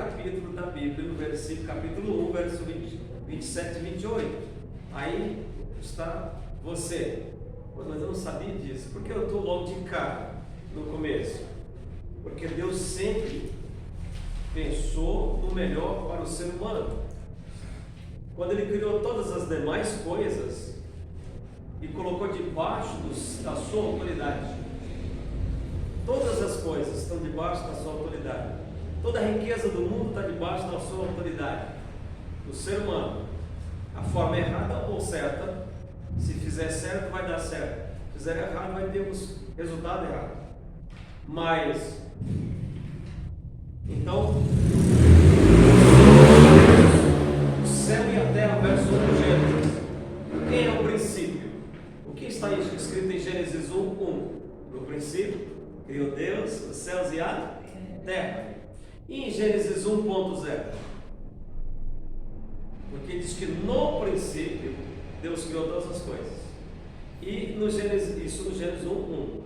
capítulo da Bíblia, no versículo, capítulo 1, verso 27 e 28. Aí está você. Mas eu não sabia disso. Por que eu estou logo de cara no começo? Porque Deus sempre pensou no melhor para o ser humano. Quando Ele criou todas as demais coisas e colocou debaixo da sua autoridade, todas as coisas estão debaixo da sua autoridade. Toda a riqueza do mundo está debaixo da sua autoridade. O ser humano, a forma errada ou certa, se fizer certo vai dar certo, se fizer errado vai ter o resultado errado. Mas então o céu e a terra verso 1 do Gênesis. Quem é o princípio? O que está escrito em Gênesis 1:1? No princípio criou Deus os céus e a terra. E em Gênesis 1.0? Porque diz que no princípio Deus criou todas as coisas. E no Gênesis, isso no Gênesis 1:1.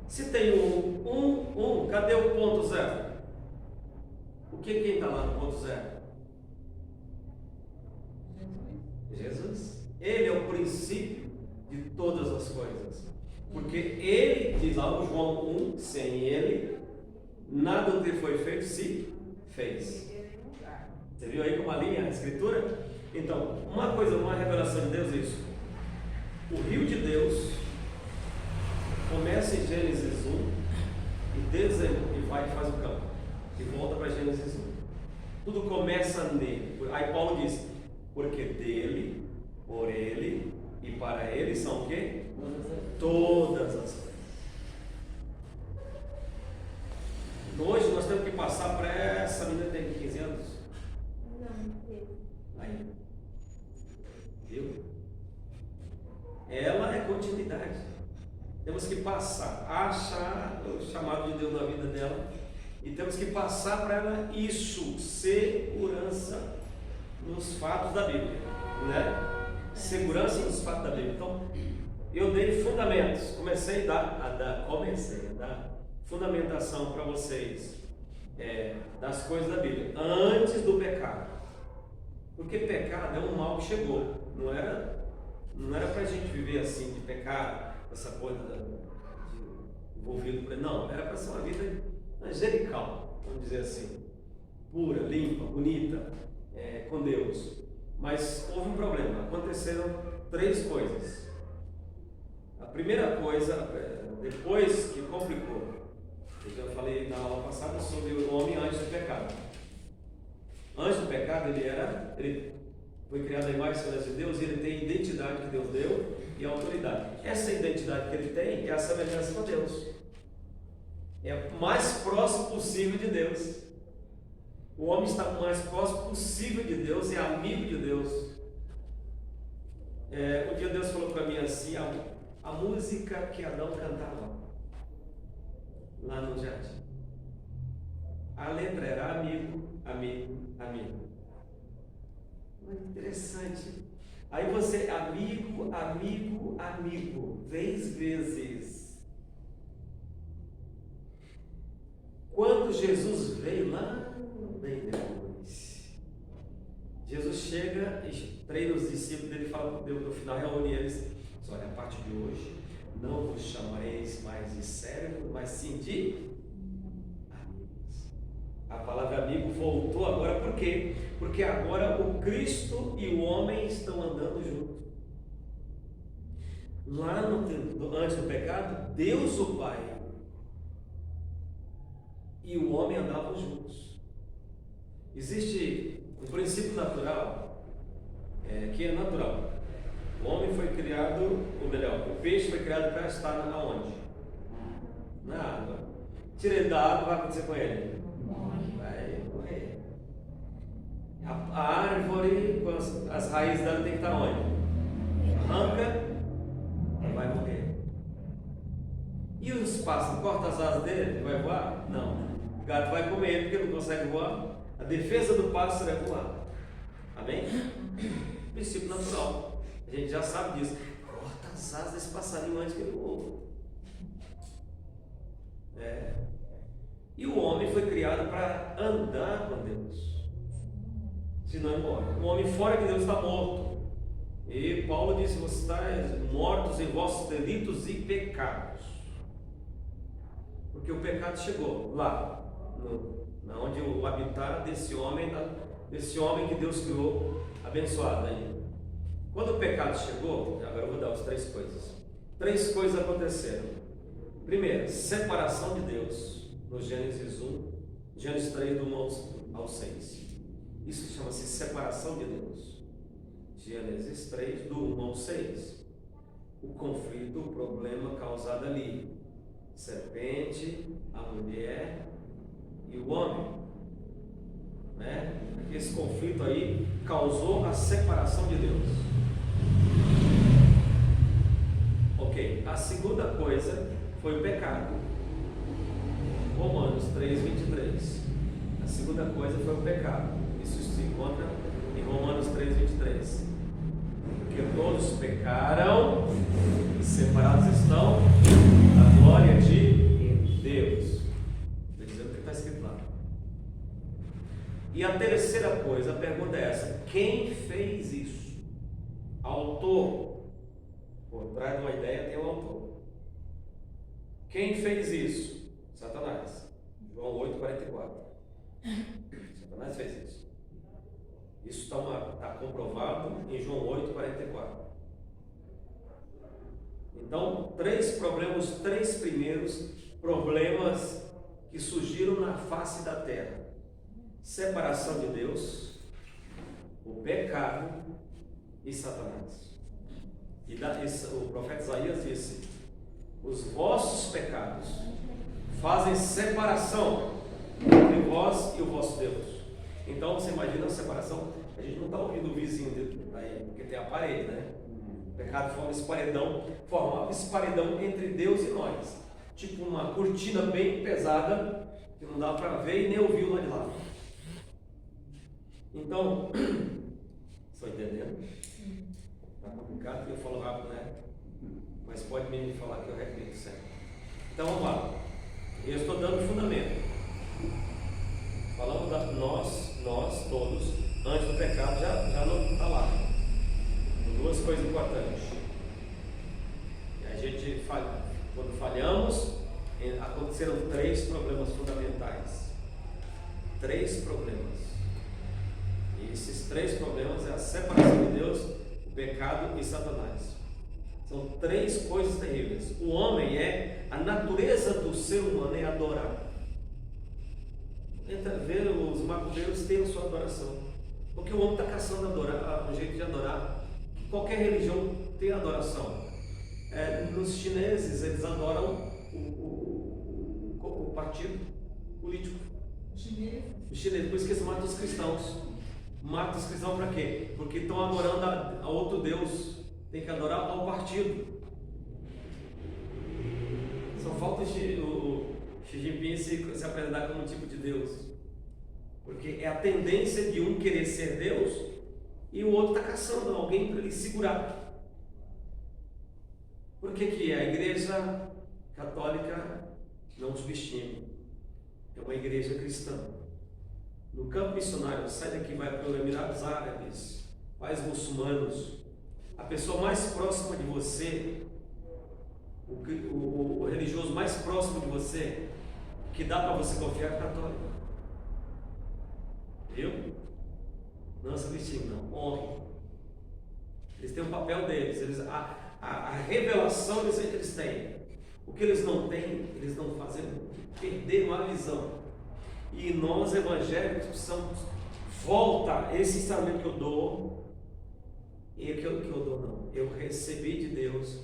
Se tem um, cadê o ponto zero? O que quem está lá no ponto zero? Jesus. Ele é o princípio de todas as coisas. Porque ele, diz lá no João 1, sem ele, nada do que foi feito se fez. Você viu aí como a linha, a escritura? Então, uma revelação de Deus é isso. O rio de Deus começa em Gênesis 1 e vai e faz o campo. E volta para Gênesis 1. Tudo começa nele. Aí Paulo diz, porque dele, por ele e para ele são o quê? Todas as coisas. Hoje nós temos que passar para essa menina que tem 15 anos. Aí. Viu? Ela é continuidade. Temos que passar, achar o chamado de Deus na vida dela e temos que passar para ela isso, segurança nos fatos da Bíblia, né? Segurança nos fatos da Bíblia. Então, eu dei fundamentos, comecei a dar fundamentação para vocês das coisas da Bíblia antes do pecado, porque pecado é um mal que chegou, não era para a gente viver assim de pecado, essa coisa envolvido, não, era para ser uma vida angelical, vamos dizer assim, pura, limpa, bonita, com Deus. Mas houve um problema, aconteceram 3 coisas. A primeira coisa, depois que complicou, eu já falei na aula passada sobre o homem antes do pecado. Antes do pecado ele foi criado à imagem e semelhança de Deus e ele tem a identidade que Deus deu e a autoridade. Essa identidade que ele tem é a semelhança com Deus. É o mais próximo possível de Deus. O homem está o mais próximo possível de Deus, é amigo de Deus. Um dia Deus falou para mim assim, a música que Adão cantava lá no jardim. A letra era amigo, amigo, amigo. Muito interessante. Aí você, amigo, amigo, amigo, 3 vezes. Quando Jesus veio lá, bem depois, Jesus chega e treina os discípulos dele e fala, Deus no final reúne eles, olha, a partir de hoje, não vos chamareis mais de servo, mas sim de amigos. A palavra amigo voltou agora, por quê? Porque agora o Cristo e o homem estão andando juntos. Lá antes do pecado, Deus o Pai e o homem andavam juntos. Existe um princípio natural, que é natural. O homem foi criado, ou melhor, o peixe foi criado para estar aonde? Na água. Tira ele da água, o que vai acontecer com ele? Vai morrer. A árvore, com as raízes dela tem que estar onde? Arranca, vai morrer. E os pássaros, corta as asas dele, vai voar? Não. O gato vai comer ele porque não consegue voar. A defesa do pássaro é voar. Amém? Princípio natural. A gente já sabe disso. Corta as asas desse passarinho antes que ele voe. E o homem foi criado para andar com Deus, senão ele morre. O homem fora de Deus está morto. E Paulo disse: vocês estáis mortos em vossos delitos e pecados. Porque o pecado chegou lá, onde o habitar desse homem que Deus criou, abençoado aí. Quando o pecado chegou, agora eu vou dar as 3 coisas. 3 coisas aconteceram. Primeiro, separação de Deus, no Gênesis 1, Gênesis 3, do 1 ao 6. Isso chama-se separação de Deus. Gênesis 3, do 1 ao 6. O conflito, o problema causado ali. Serpente, a mulher e o homem, né? Esse conflito aí causou a separação de Deus. Ok, a segunda coisa foi o pecado. Romanos 3, 23. A segunda coisa foi o pecado. Isso se encontra em Romanos 3, 23. Porque todos pecaram e separados estão da glória de Deus. Estou dizendo o que está escrito lá. E a terceira coisa, a pergunta é essa: quem fez isso? Autor. Por trás de uma ideia tem um autor. Quem fez isso? Satanás. João 8,44. Satanás fez isso. Isso está comprovado em João 8,44. Então, 3 problemas, os 3 primeiros problemas que surgiram na face da terra: separação de Deus, o pecado e Satanás. E o profeta Isaías disse: os vossos pecados fazem separação entre vós e o vosso Deus. Então você imagina a separação. A gente não está ouvindo o vizinho daí, porque tem a parede, né? O pecado formava esse paredão entre Deus e nós, tipo uma cortina bem pesada que não dá para ver e nem ouvir lá de lá. Então, estão entendendo? Está complicado porque eu falo rápido, né? Mas pode me falar que eu repito sempre. Então vamos lá. Eu estou dando fundamento. Falando da nós todos, antes do pecado, já não está lá. 2 coisas importantes. E a gente quando falhamos, aconteceram 3 problemas fundamentais. 3 problemas. E esses 3 problemas é a separação de Deus, o pecado e Satanás. São 3 coisas terríveis. O homem a natureza do ser humano é adorar. Entra ver, os macumbeiros têm a sua adoração, porque o homem está caçando adorar, um jeito de adorar. Qualquer religião tem adoração. Nos chineses, eles adoram o partido político. Os chineses, por isso que eles matam os cristãos. Matam os cristãos para quê? Porque estão adorando a outro Deus. Tem que adorar ao partido. Só falta o Xi Jinping se apresentar como um tipo de Deus. Porque é a tendência de um querer ser Deus e o outro está caçando alguém para ele segurar. Por que a Igreja Católica não subestima? É uma igreja cristã. No campo missionário, sai daqui e vai para os Emirados Árabes, países muçulmanos. A pessoa mais próxima de você, o religioso mais próximo de você, que dá para você confiar, é católico. Viu? Não subestime, não. Honre. Eles têm um papel deles. A revelação eles têm. O que eles não têm, eles não fazem, perderam a visão. E nós, evangélicos, precisamos voltar. Esse ensinamento que eu dou, e o que eu dou não. Eu recebi de Deus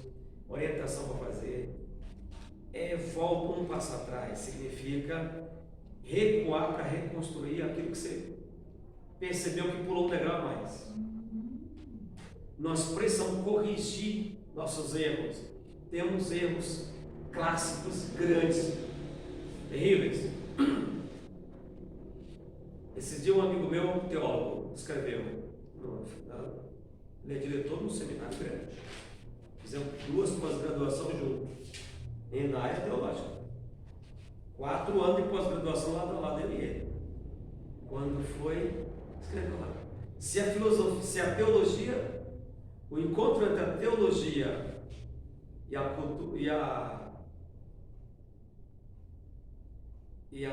orientação para fazer. Volta um passo atrás. Significa recuar para reconstruir aquilo que você percebeu que pulou um degrau a mais. Nós precisamos corrigir nossos erros. Temos erros clássicos, grandes, terríveis. Esses dias um amigo meu, um teólogo, escreveu, ele é diretor no seminário grande. Fizemos 2 pós-graduações juntos, na área teológica. 4 anos de pós-graduação lado a lado, eu e ele. Quando foi, escreveu lá. Se a filosofia, se a teologia, o encontro entre a teologia e a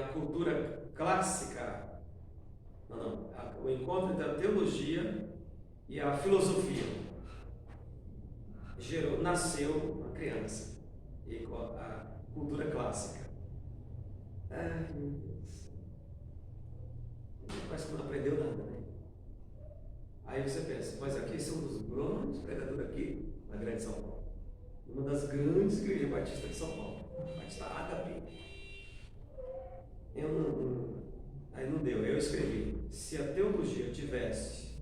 cultura clássica, o encontro entre a teologia e a filosofia nasceu uma criança, e a cultura clássica. Ai, meu Deus. Parece que não aprendeu nada, né? Aí você pensa, mas aqui são os grandes pregadores aqui na Grande São Paulo. Uma das grandes igrejas batistas de São Paulo. Batista Ágape. Aí não deu, eu escrevi. Se a teologia tivesse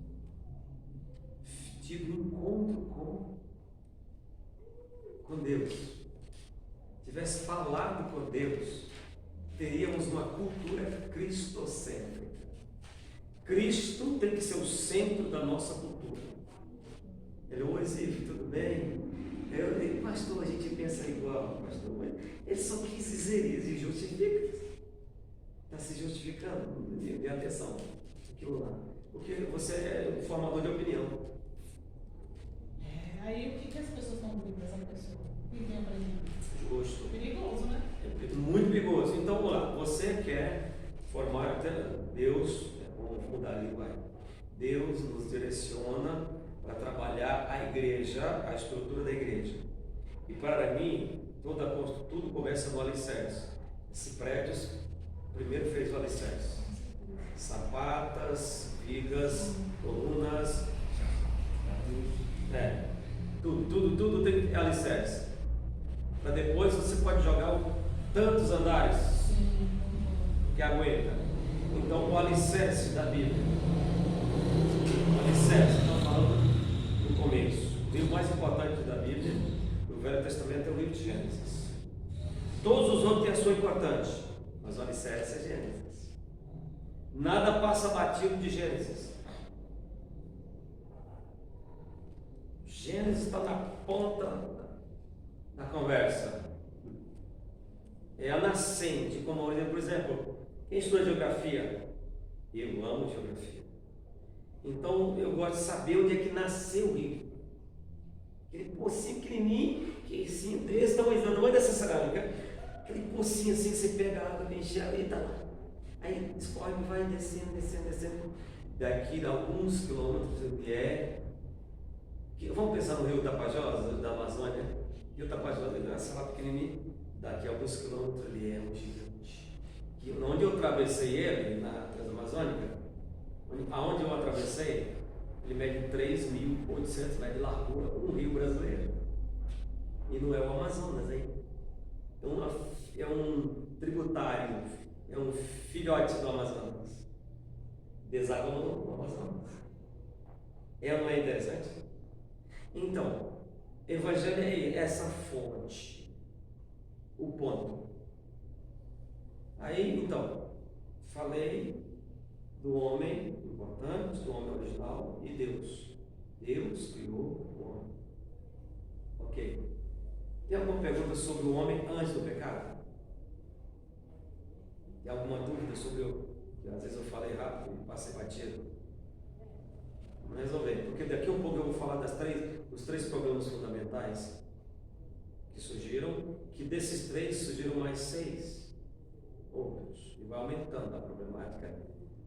tido um encontro com Deus, tivesse falado com Deus, teríamos uma cultura cristocêntrica. Cristo tem que ser o centro da nossa cultura. Ele, oi, Ziv, tudo bem? Eu digo, pastor, a gente pensa igual, pastor, mas ele só quis dizer isso e justifica. Está se justificando, dê atenção aquilo lá. Porque você é um formador de opinião. Aí o que as pessoas estão ouvindo dessa pessoa? O que tem aprendido? Justo. Perigoso, né? É muito perigoso. Então, vamos lá. Você quer formar Deus, vamos mudar a linguagem. Deus nos direciona para trabalhar a igreja, a estrutura da igreja. E para mim, tudo começa no alicerce. Esse prédio primeiro fez o alicerce. Sapatas, vigas, colunas, tudo tem alicerce. Para depois você pode jogar tantos andares que aguenta. Então o alicerce da Bíblia. O alicerce, estamos falando do começo. O livro mais importante da Bíblia, do Velho Testamento, é o livro de Gênesis. Todos os outros têm a sua importância, mas o alicerce é Gênesis. Nada passa batido de Gênesis. Gênesis está na ponta da conversa. É a nascente, como por exemplo, quem estuda geografia? Eu amo geografia. Então eu gosto de saber onde é que nasceu o rio. Aquele pocinho pequenininho, que assim, desse tamanho dessa cerâmica, aquele pocinho assim que você pega a água, enche a água e tá lá. Aí escorre e vai descendo. Daqui a alguns quilômetros vamos pensar no rio Tapajós, da Amazônia. Rio Tapajós, ele nasce lá pequenininho. Daqui a alguns quilômetros ele é um gigante. Onde eu atravessei ele, na Transamazônica, aonde eu atravessei, ele mede 3.800 metros de largura, um rio brasileiro. E não é o Amazonas, hein? É um tributário, é um filhote do Amazonas. Deságua no Amazonas. É ou não é interessante? Então, Evangelho é essa fonte, o ponto. Aí, então, falei do homem importante, do homem original e Deus. Deus criou o homem. Ok. Tem alguma pergunta sobre o homem antes do pecado? Tem alguma dúvida sobre às vezes eu falei rápido e passei batido? Vamos resolver, porque daqui a um pouco eu vou falar dos 3 problemas fundamentais que surgiram, que desses 3 surgiram mais 6 outros, e vai aumentando a problemática,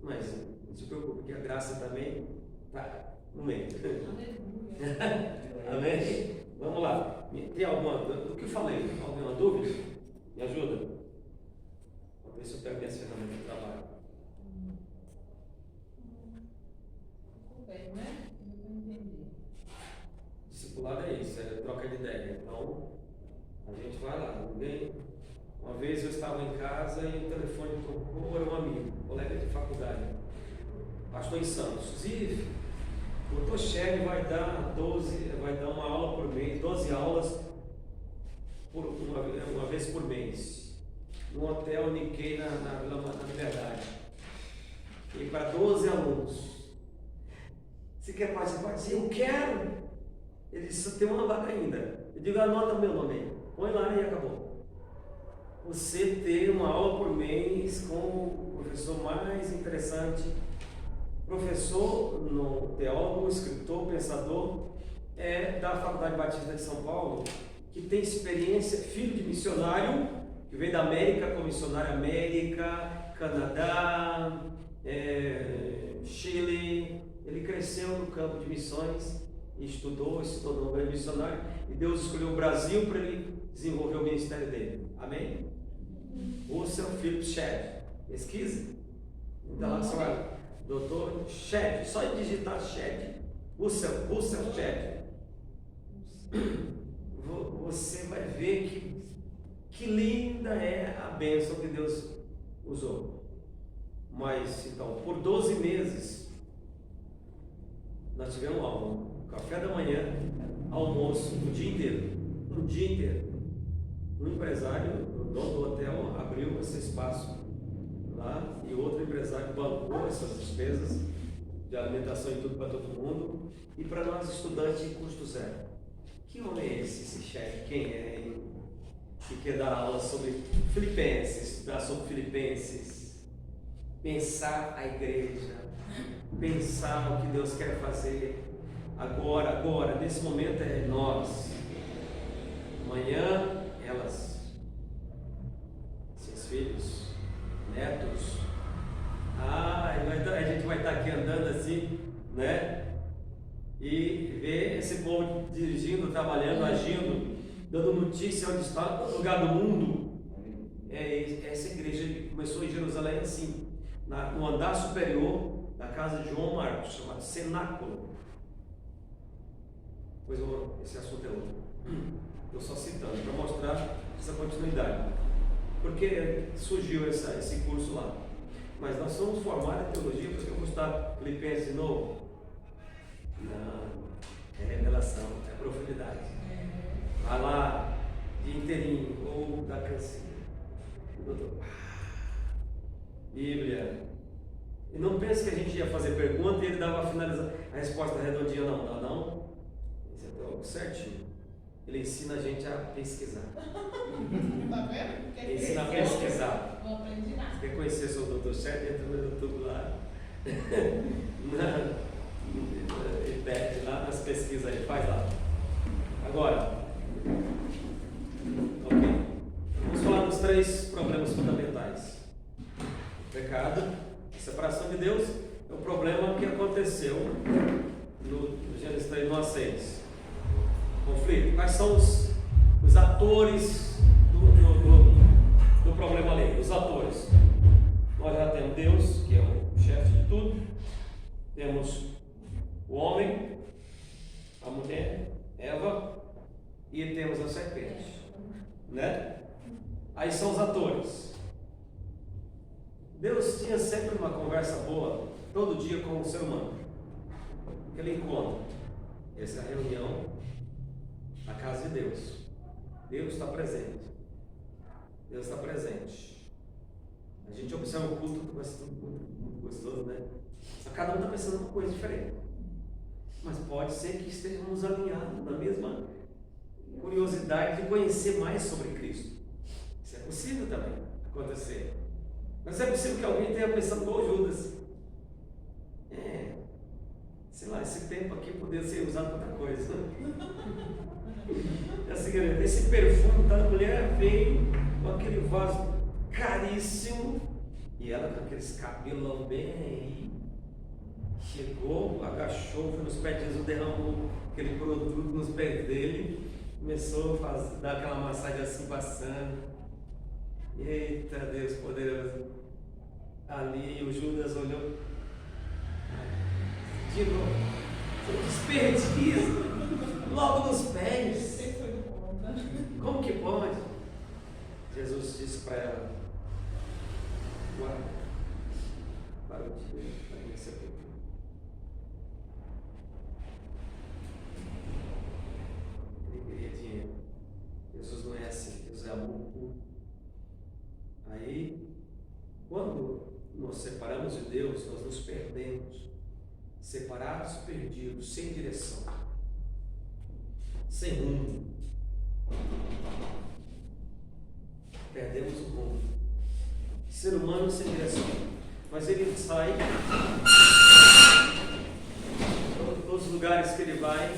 mas não se preocupe, porque a graça também está no meio. Amém? Vamos lá, tem alguma dúvida? Do que eu falei? Alguma dúvida? Me ajuda? Vamos ver se eu pego minhas ferramentas de trabalho. Né? Eu entendi. Discipulado é isso, é troca de ideia. Então, a gente vai lá. Uma vez eu estava em casa e o telefone tocou, era um amigo, colega de faculdade, pastor em Santos. Ziv, o doutor Cheg vai dar uma aula por mês, 12 aulas uma vez por mês, no hotel Nikkei na Liberdade. E para 12 alunos. Você quer participar? Eu quero! Ele disse, tem uma vaga ainda. Eu digo, anota meu nome aí. Põe lá e acabou. você ter uma aula por mês com o professor mais interessante, professor, no teólogo, escritor, pensador, da Faculdade Batista de São Paulo, que tem experiência, filho de missionário, que veio da América, como missionário América, Canadá, Chile. Ele cresceu no campo de missões e estudou, se tornou um missionário, e Deus escolheu o Brasil para ele desenvolver o ministério dele. Amém? Russell Philip Shedd. Pesquisa. Então lá você vai, doutor Shedd, só digitar Shedd, Russell Shedd. Você vai ver que linda é a bênção que Deus usou. Mas então, por 12 meses, nós tivemos aula, café da manhã, almoço, o dia inteiro. Um dia inteiro. Um empresário, o dono do hotel, abriu esse espaço lá e outro empresário bancou essas despesas de alimentação e tudo para todo mundo. E para nós, estudantes, de custo zero. Que homem é esse chefe? Quem é, hein? Que quer dar aula sobre Filipenses, estudar sobre Filipenses, pensar a igreja, pensar o que Deus quer fazer agora, nesse momento é nós. Amanhã, elas, seus filhos, netos, a gente vai estar aqui andando assim, né? E ver esse povo dirigindo, trabalhando, agindo, dando notícia onde está, no lugar do mundo. Essa igreja que começou em Jerusalém assim, no andar superior da casa de João Marcos, chamado Cenáculo. Pois esse assunto é outro. Estou só citando para mostrar essa continuidade. Porque surgiu esse curso lá. Mas nós somos formados em teologia, porque eu vou estudar Filipenses de novo. Não, é revelação, é profundidade. Vai lá, de inteirinho, ou da canção. Bíblia. E não pense que a gente ia fazer pergunta e ele dava a resposta redondinha, não. Isso é algo certinho. Ele ensina a gente a pesquisar. Tá vendo? Ele ensina a pesquisar. Não aprendi nada. Quer conhecer o seu doutor certo? Entra no YouTube lá. E pede lá nas pesquisas aí, faz lá. Agora, ok. Vamos falar dos 3 problemas fundamentais. O pecado, a separação de Deus, é o problema que aconteceu no Gênesis 3, 1 a 6. Conflito. Quais são os atores do problema ali? Os atores. Nós já temos Deus, que é o chefe de tudo. Temos o homem, a mulher, Eva, e temos a serpente, né? Aí são os atores. Deus tinha sempre uma conversa boa, todo dia com o ser humano. Aquele encontro, essa reunião na casa de Deus. Deus está presente. Deus está presente. A gente observa o culto, vai ser muito gostoso, né? Cada um está pensando em uma coisa diferente. Mas pode ser que estejamos alinhados na mesma curiosidade de conhecer mais sobre Cristo. Isso é possível também acontecer. Mas é possível que alguém tenha pensado igual Judas. Sei lá, esse tempo aqui poderia ser usado para outra coisa. Esse perfume da mulher veio com aquele vaso caríssimo e ela com aqueles cabelão bem aí. Chegou, agachou, foi nos pés de Jesus, derramou aquele produto nos pés dele, começou a dar aquela massagem assim passando. Eita Deus poderoso! Ali o Judas olhou, de novo, desperdício, logo nos pés. Você foi do conta. Como que pode? Jesus disse para ela: guarda, para o dia, para esse aqui. Ele queria dinheiro. Jesus não é assim, Deus é amor puro. Aí, quando nos separamos de Deus, nós nos perdemos. Separados, perdidos, sem direção, sem rumo. Perdemos o rumo. Ser humano sem direção. Mas ele sai, todos os lugares que ele vai,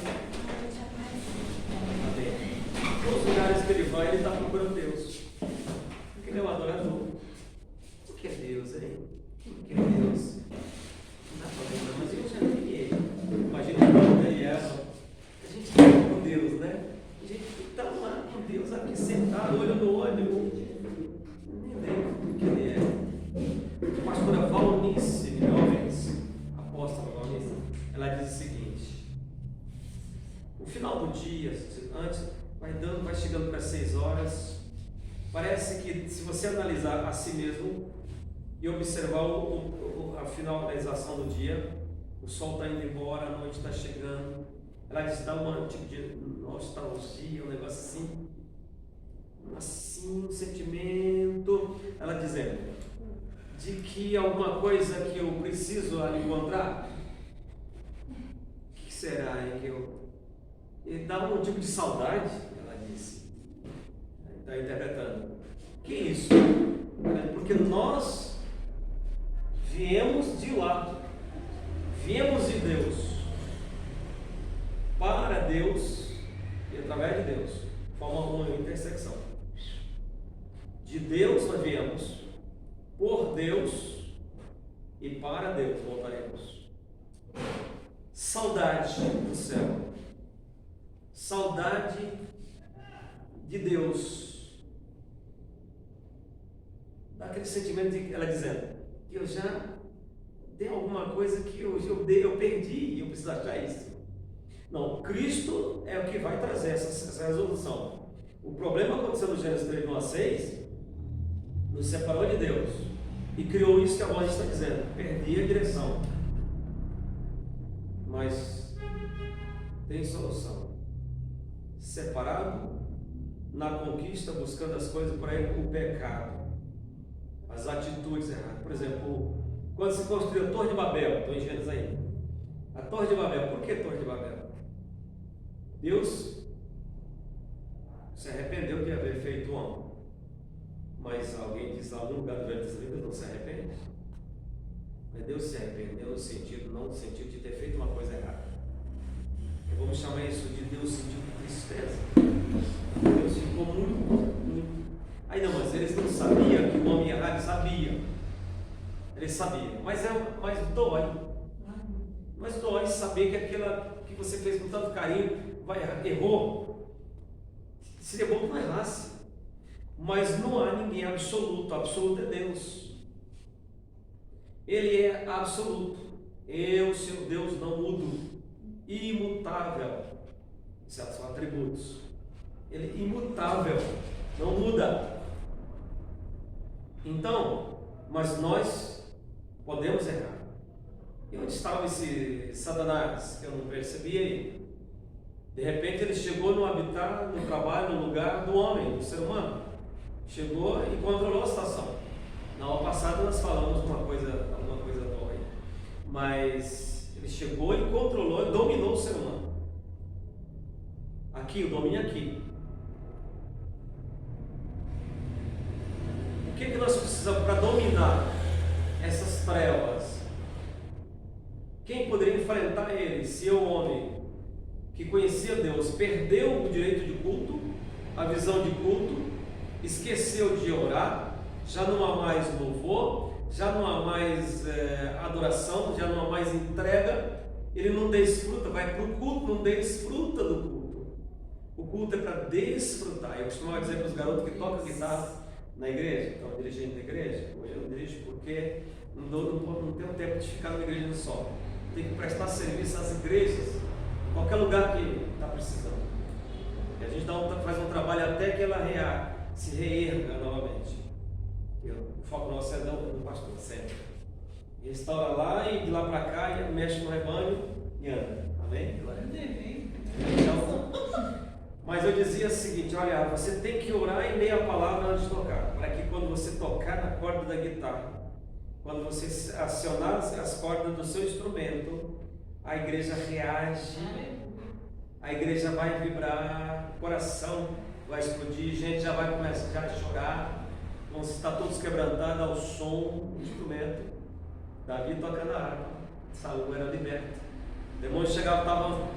todos os lugares que ele vai, ele está procurando Deus. Porque ele é um adorador. O que é Deus, hein? O que é Deus? Não dá para lembrar, mas eu já vi ele. Imagina Adão e Eva. A gente está com Deus, né? A gente está lá com Deus aqui sentado, olho no olho. Nem lembro o que ele é. A pastora Valnice Jovens, apóstola Valnice, ela diz o seguinte: o final do dia, antes, vai chegando para 6 horas, parece que se você analisar a si mesmo e observar a finalização do dia, o sol está indo embora, a noite está chegando, ela diz, dá uma tipo de nostalgia, um negócio assim, um sentimento, ela dizendo de que alguma coisa que eu preciso encontrar, o que será que eu... E dá um tipo de saudade, ela disse, está interpretando. Que isso? Porque nós viemos de lá, viemos de Deus, para Deus e através de Deus, forma uma intersecção. De Deus nós viemos, por Deus e para Deus voltaremos. Saudade do céu, saudade de Deus, daquele sentimento de ela dizendo que eu já dei alguma coisa que eu perdi e eu preciso achar isso. Não, Cristo é o que vai trazer essa resolução. O problema aconteceu no Gênesis 3, 1 a 6, nos separou de Deus e criou isso que a voz está dizendo: perdi a direção. Mas tem solução. Separado na conquista, buscando as coisas por aí, o pecado, as atitudes erradas. Por exemplo, quando se construiu a Torre de Babel, estou em Gênesis ainda. A Torre de Babel, por que Torre de Babel? Deus se arrependeu de haver feito o homem. Mas alguém diz, algum lugar do Velho Testamento, Deus não se arrepende. Mas Deus se arrependeu no sentido, não no sentido de ter feito uma coisa errada. Vamos chamar isso de Deus sentiu tristeza. Deus ficou muito. Aí não, mas eles não sabiam que o homem ia errar, sabia. Eles sabiam, mas dói. Mas dói saber que aquela que você fez com tanto carinho vai errar, errou. Seria bom que não errasse. Mas não há ninguém absoluto. Absoluto é Deus. Ele é absoluto. Eu, seu Deus, não mudo. Imutável. Esses são atributos. Ele é imutável, não muda. Então, mas nós podemos errar. E onde estava esse Satanás que eu não percebia aí? De repente ele chegou no habitat, no trabalho, no lugar do homem, do ser humano. Chegou e controlou a situação. Na aula passada nós falamos alguma coisa boa aí. Mas ele chegou e controlou, e dominou o ser humano. Aqui, o domínio aqui. O que nós precisamos para dominar essas trevas? Quem poderia enfrentar ele se o homem que conhecia Deus perdeu o direito de culto, a visão de culto, esqueceu de orar, já não há mais louvor, já não há mais adoração, já não há mais entrega, ele não desfruta, vai para o culto, não desfruta do culto. O culto é para desfrutar. Eu costumava dizer para os garotos que tocam guitarra na igreja, estão dirigindo na igreja, hoje eu não dirijo porque não tenho tempo de ficar numa igreja só. Tem que prestar serviço às igrejas, em qualquer lugar que está precisando. E a gente faz um trabalho até que ela se reerga novamente. O foco nosso é no pastor, sempre. E restaura lá e de lá para cá, e mexe no rebanho e anda. Amém? Então, mas eu dizia o seguinte: olha, você tem que orar e ler a palavra antes de tocar, para que quando você tocar na corda da guitarra, quando você acionar as cordas do seu instrumento, a igreja reage, a igreja vai vibrar, o coração vai explodir, gente já vai começar a chorar, Vão estar todos quebrantados ao som do instrumento. Davi tocando a harpa. Saul era liberto. Demônios chegavam,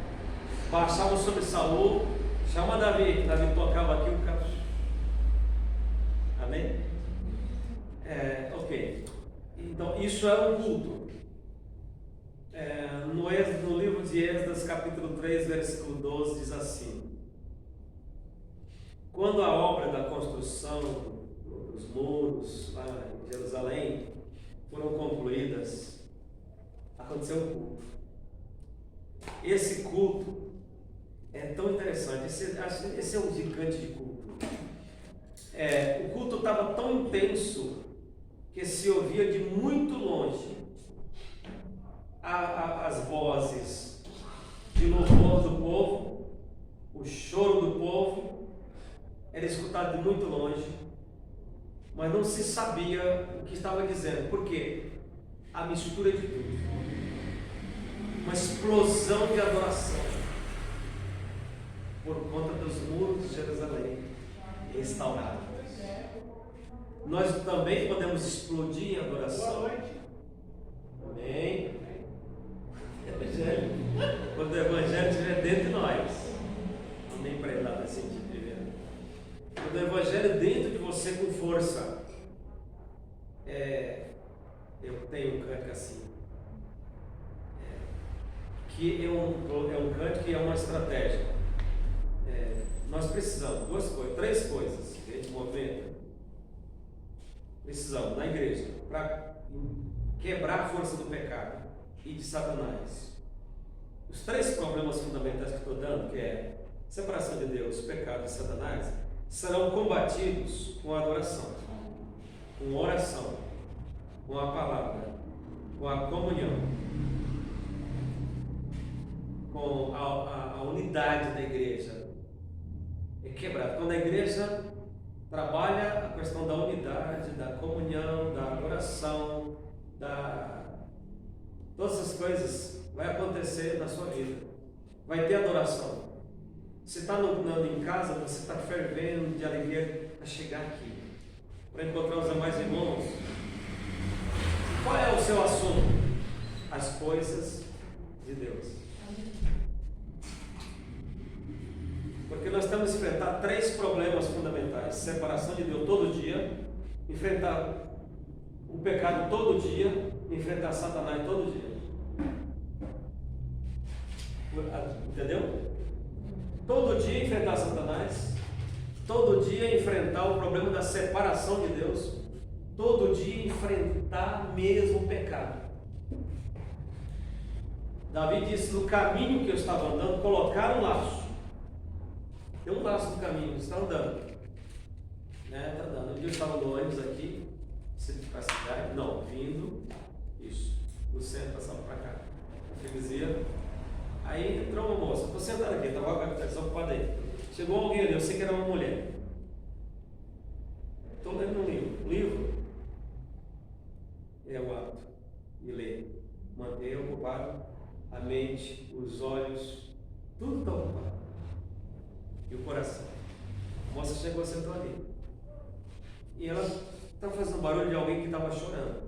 passavam sobre Saul. Chama Davi. Davi tocava aqui o cara. Amém? Ok. Então, isso é um culto. No livro de Esdras, capítulo 3, versículo 12, diz assim: quando a obra da construção dos muros lá em Jerusalém foram concluídas, aconteceu um culto. Esse culto é tão interessante. Esse é um gigante de culto. O culto estava tão intenso que se ouvia de muito longe as vozes de louvor do povo, o choro do povo era escutado de muito longe, mas não se sabia o que estava dizendo. Por quê? A mistura de tudo, uma explosão de adoração por conta dos muros de Jerusalém restaurados. Nós também podemos explodir em adoração. Amém? Evangelho. Quando o Evangelho estiver dentro de nós. Amém para ele lá nesse sentido primeiro. Quando o Evangelho dentro de você com força. Eu tenho um cântico assim. Que é um cântico que é uma estratégia. Nós precisamos três coisas que a gente movimenta. Precisamos, na igreja, para quebrar a força do pecado e de Satanás. Os três problemas fundamentais que estou dando, que é separação de Deus, pecado e Satanás, serão combatidos com a adoração, com a oração, com a palavra, com a comunhão, com a unidade da igreja. É quebrado. Quando a igreja trabalha a questão da unidade, da comunhão, da adoração, todas essas coisas vai acontecer na sua vida. Vai ter adoração. Você está em casa, você está fervendo de alegria a chegar aqui, para encontrar os demais irmãos. Qual é o seu assunto? As coisas de Deus. Porque nós temos que enfrentar três problemas fundamentais: separação de Deus todo dia, enfrentar o pecado todo dia, enfrentar Satanás todo dia. Entendeu? Todo dia enfrentar Satanás, todo dia enfrentar o problema da separação de Deus, todo dia enfrentar mesmo o pecado. Davi disse: no caminho que eu estava andando, colocaram um laço. Tem um laço no caminho, você está andando. Está andando. Um dia eu estava no ônibus aqui, para a cidade, vindo, isso, do centro, passando para cá, a freguesia. Aí entrou uma moça, estou sentado aqui, estava desocupado aí. Chegou alguém ali, eu sei que era uma mulher. Estou lendo um livro. O livro é o ato de ler, manter ocupado a mente, os olhos, tudo está ocupado. E o coração. A moça chegou, sentou ali. E ela estava fazendo barulho de alguém que estava chorando.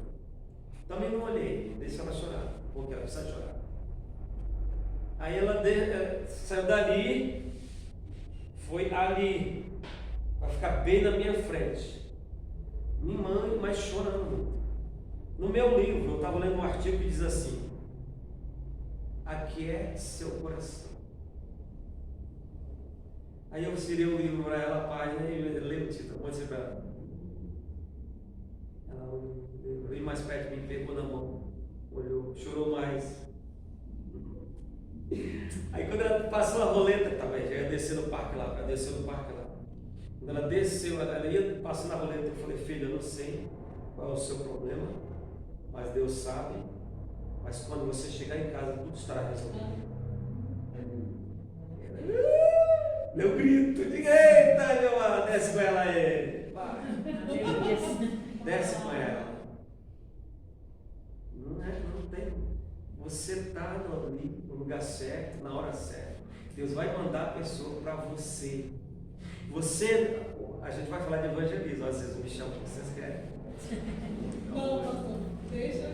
Também não olhei, deixa ela chorar, porque ela precisa chorar. Aí ela saiu dali, foi ali, para ficar bem na minha frente. Minha mãe, mas chorando. No meu livro, eu estava lendo um artigo que diz assim: aquiete seu coração. Aí eu virei o livro para ela, a página, e leu o título. Vou dizer para ela. Ela veio mais perto de mim, pegou na mão, olhou, chorou mais. Aí quando ela passou a roleta, já ia descer no parque lá, Quando ela desceu, ela ia passando a roleta, eu falei: filha, eu não sei qual é o seu problema, mas Deus sabe. Mas quando você chegar em casa, tudo estará resolvido. Meu grito, diga: eita, meu amado, desce com ela aí. Desce com ela. Não tem. Você está no lugar certo, na hora certa. Deus vai mandar a pessoa para você. A gente vai falar de evangelismo, às vezes me chamam, vocês querem? Não, pastor, deixa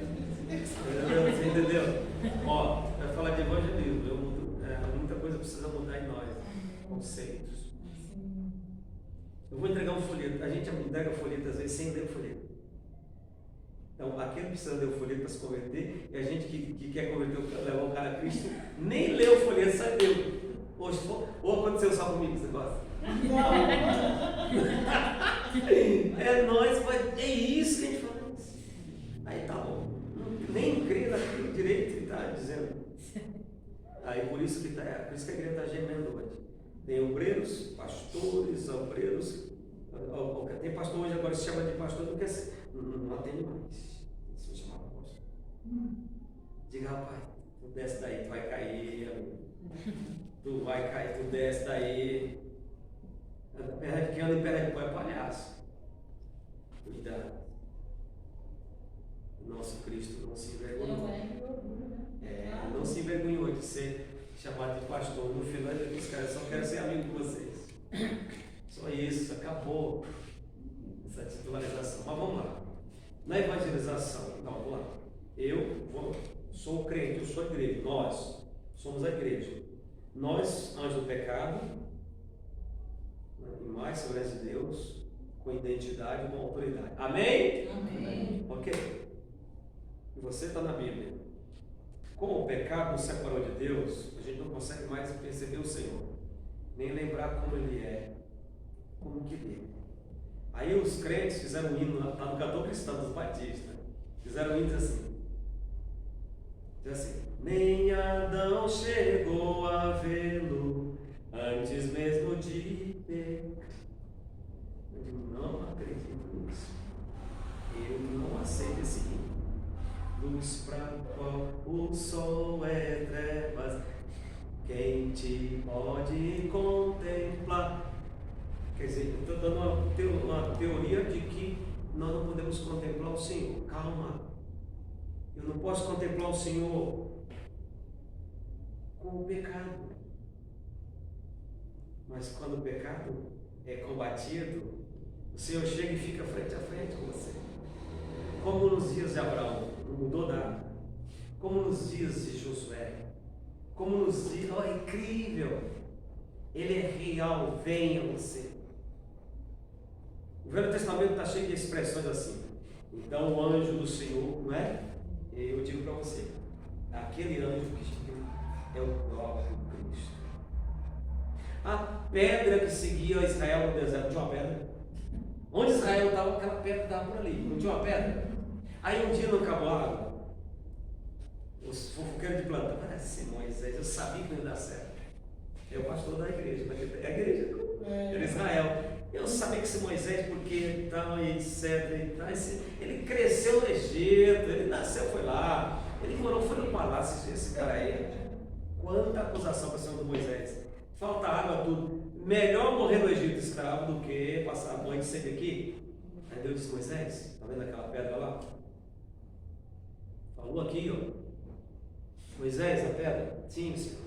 Você entendeu? Ó, vai falar de evangelismo, muita coisa precisa mudar em nós, conceitos. Eu vou entregar um folheto, a gente entrega folheto às vezes sem ler o folheto. Então, aquele precisa ler o folheto para se converter, e a gente que quer converter, levar o cara a Cristo, nem lê o folheto, sai deu. Ou aconteceu só comigo esse negócio? É nós, é isso que a gente fala. Aí tá bom, nem crê naquilo direito que está dizendo. Aí por isso que a igreja está gemendo hoje. Tem obreiros, pastores, obreiros. Tem pastor hoje agora se chama de pastor, não atende mais. Se chama apóstolo. Diga, rapaz, tu desce daí, tu vai cair, amigo. Tu vai cair, tu desce daí. Quem anda em perna de pó é palhaço. Cuidado. O nosso Cristo não se envergonhou. Não se envergonhou de ser chamado de pastor. No final, os caras só querem ser amigo de vocês. Só isso, acabou essa titularização. Mas vamos lá. Na evangelização, não, vamos lá. Sou crente, eu sou a igreja. Nós somos a igreja. Nós, anjos do pecado, em mais segurança de Deus, com identidade e com autoridade. Amém? Amém. Ok. E você está na Bíblia. Como o pecado nos separou de Deus, a gente não consegue mais perceber o Senhor, nem lembrar como Ele é, como que Ele é. Aí os crentes fizeram um hino, está no cantor cristão dos batistas, fizeram um hino assim, nem Adão chegou a vê-lo, antes mesmo de pecar. Eu digo, não acredito nisso, eu não aceito esse hino. Luz para qual o sol é trevas, quem te pode contemplar? Quer dizer, eu estou dando uma teoria de que nós não podemos contemplar o Senhor. Calma, eu não posso contemplar o Senhor com o pecado. Mas quando o pecado é combatido, o Senhor chega e fica frente a frente com você. Como nos dias de Abraão, não mudou nada. Como nos dias de Josué. Como nos dias, incrível. Ele é real, venha você. O Velho Testamento está cheio de expressões assim. Então o anjo do Senhor, não é? Eu digo para você, aquele anjo que é o próprio Cristo. A pedra que seguia Israel no deserto, tinha uma pedra. Onde Israel estava, aquela pedra estava por ali, não tinha uma pedra? Aí um dia não acabou a água. Os fofoqueiros de plantão, parece Moisés, eu sabia que não ia dar certo. É o pastor da igreja, é a igreja, era Israel. Eu sabia que esse Moisés, porque tal, e etc. E tal, ele cresceu no Egito, ele nasceu, foi lá, ele morou, foi no palácio, esse cara aí. Quanta acusação para cima do Moisés. Falta água, tudo. Melhor morrer no Egito escravo do que passar a noite sempre aqui. Aí Deus disse, Moisés, está vendo aquela pedra lá? Falou aqui, ó. Moisés, a pedra? Sim, senhor.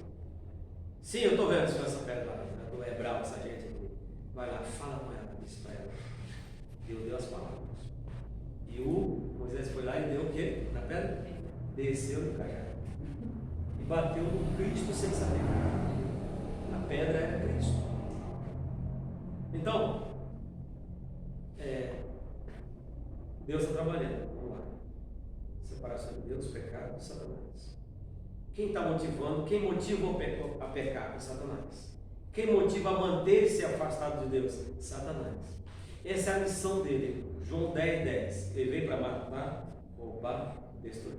Sim, eu estou vendo, senhor, essa pedra lá. É bravo essa gente aqui. Vai lá, fala com ela, disse para ela. Deus deu as palavras. E o Moisés foi lá e deu o quê? Na pedra? Desceu no cajado. E bateu no Cristo sem saber. A pedra era Cristo. Então, Deus está trabalhando. Vamos lá. Separação de Deus, pecado, Satanás. Quem está motivando? Quem motiva a pecar? Satanás. Quem motiva a manter-se afastado de Deus? Satanás. Essa é a missão dele. João 10:10. Ele veio para matar, roubar, destruir.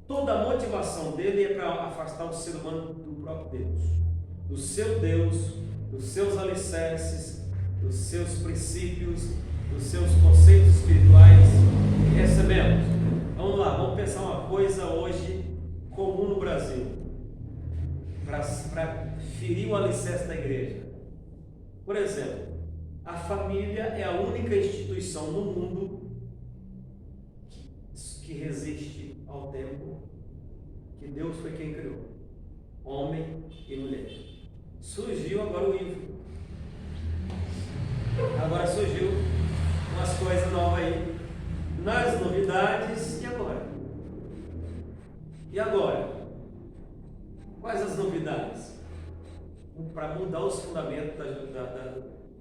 Toda a motivação dele é para afastar o ser humano do próprio Deus. Do seu Deus, dos seus alicerces, dos seus princípios, dos seus conceitos espirituais que recebemos. Vamos lá, vamos pensar uma coisa hoje comum no Brasil. Para ferir o alicerce da igreja. Por exemplo, a família é a única instituição no mundo que resiste ao tempo que Deus foi quem criou. Homem e mulher. Surgiu agora o Ivo. Agora surgiu umas coisas novas aí, nas novidades, e agora? E agora? Quais as novidades? Para mudar os fundamentos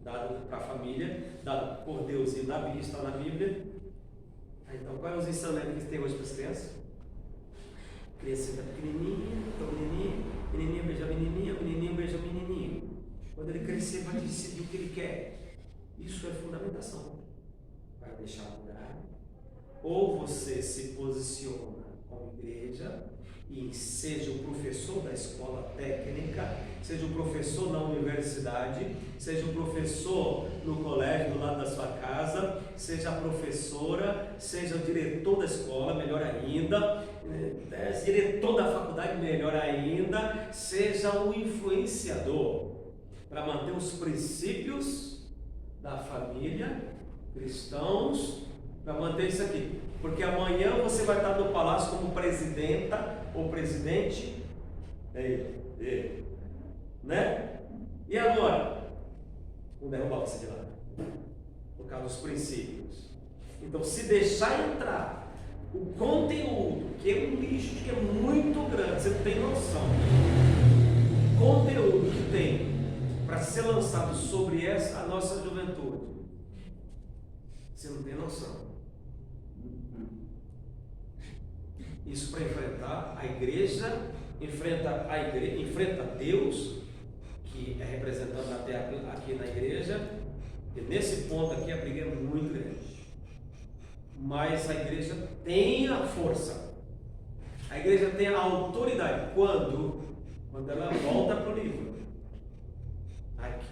dado para a família, dado por Deus e na Bíblia, está na Bíblia. Então, quais são os ensinamentos que tem hoje para as crianças? A criança está pequenininha, menininha beija menininha, menininho beija menininho. Quando ele crescer, vai decidir o que ele quer. Isso é fundamentação. Vai deixar mudar. Ou você se posiciona como igreja e seja o professor da escola técnica, seja o professor na universidade, seja o professor no colégio do lado da sua casa, seja a professora, seja o diretor da escola, melhor ainda, diretor da faculdade, melhor ainda, seja o influenciador para manter os princípios da família, cristãos, para manter isso aqui. Porque amanhã você vai estar no palácio como presidenta ou presidente, né? E agora? Vamos derrubar você de lá, por causa dos princípios. Então, se deixar entrar o conteúdo, que é um lixo, que é muito grande, você não tem noção, o conteúdo que tem para ser lançado sobre a nossa juventude, você não tem noção. Isso para enfrentar a igreja, enfrenta Deus, que é representado até aqui na igreja, e nesse ponto aqui a briga é muito grande. Mas a igreja tem a força, a igreja tem a autoridade, quando ela volta para o livro. Aqui.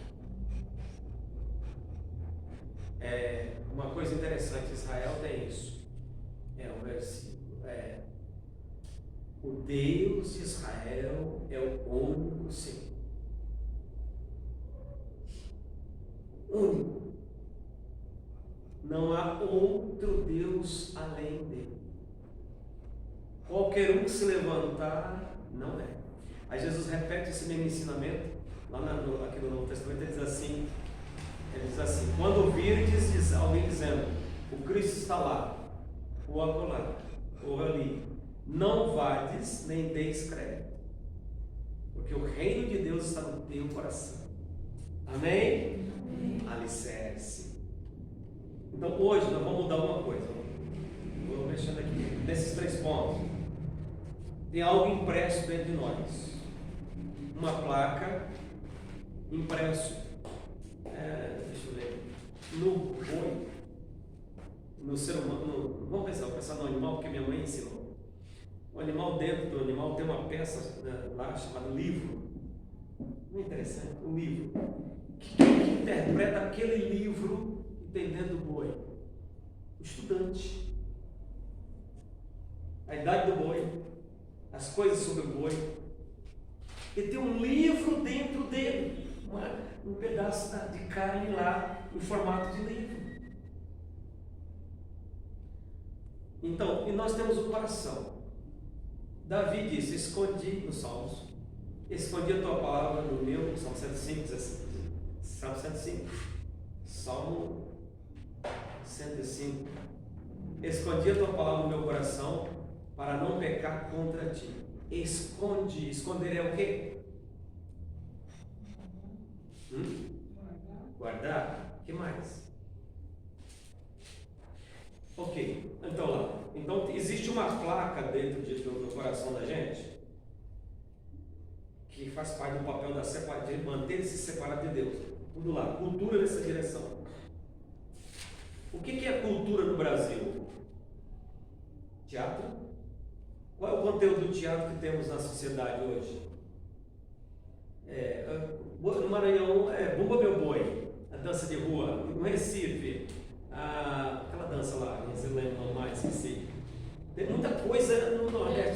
Uma coisa interessante, Israel tem isso. O versículo. O Deus de Israel é o único Senhor. Único. Não há outro Deus além dele. Qualquer um que se levantar, não é. Aí Jesus repete esse mesmo ensinamento, lá aqui no Novo Testamento, ele diz assim, quando virdes alguém dizendo, o Cristo está lá, ou acolá, ou ali, não vades nem deis crédito, porque o reino de Deus está no teu coração. Amém? Amém. Alicerce. Então hoje nós vamos mudar uma coisa. Vou mexendo aqui nesses 3 pontos. Tem algo impresso dentro de nós, uma placa impresso, deixa eu ver, no boi, no ser humano, vamos pensar no animal, porque minha mãe ensinou. O animal, dentro do animal tem uma peça lá chamada livro. Muito interessante, um livro. Quem interpreta aquele livro que tem dentro do boi? O estudante. A idade do boi, as coisas sobre o boi. E tem um livro dentro dele, um pedaço de carne lá, em formato de livro. Então, e nós temos o coração. Davi disse, escondi nos Salmos, escondi a tua palavra no meu, Salmo 105, Salmo 105, Salmo 105, escondi a tua palavra no meu coração, para não pecar contra ti. Esconder é o quê? Guardar? O que mais? Ok, então lá. Então existe uma placa dentro do coração da gente que faz parte do papel de manter-se separado de Deus. Tudo lá, cultura nessa direção. O que é cultura no Brasil? Teatro? Qual é o conteúdo do teatro que temos na sociedade hoje? No Maranhão Bumba Meu Boi, a dança de rua. No Recife, aquela dança lá, não se lembra mais, esqueci. Tem muita coisa no Nordeste.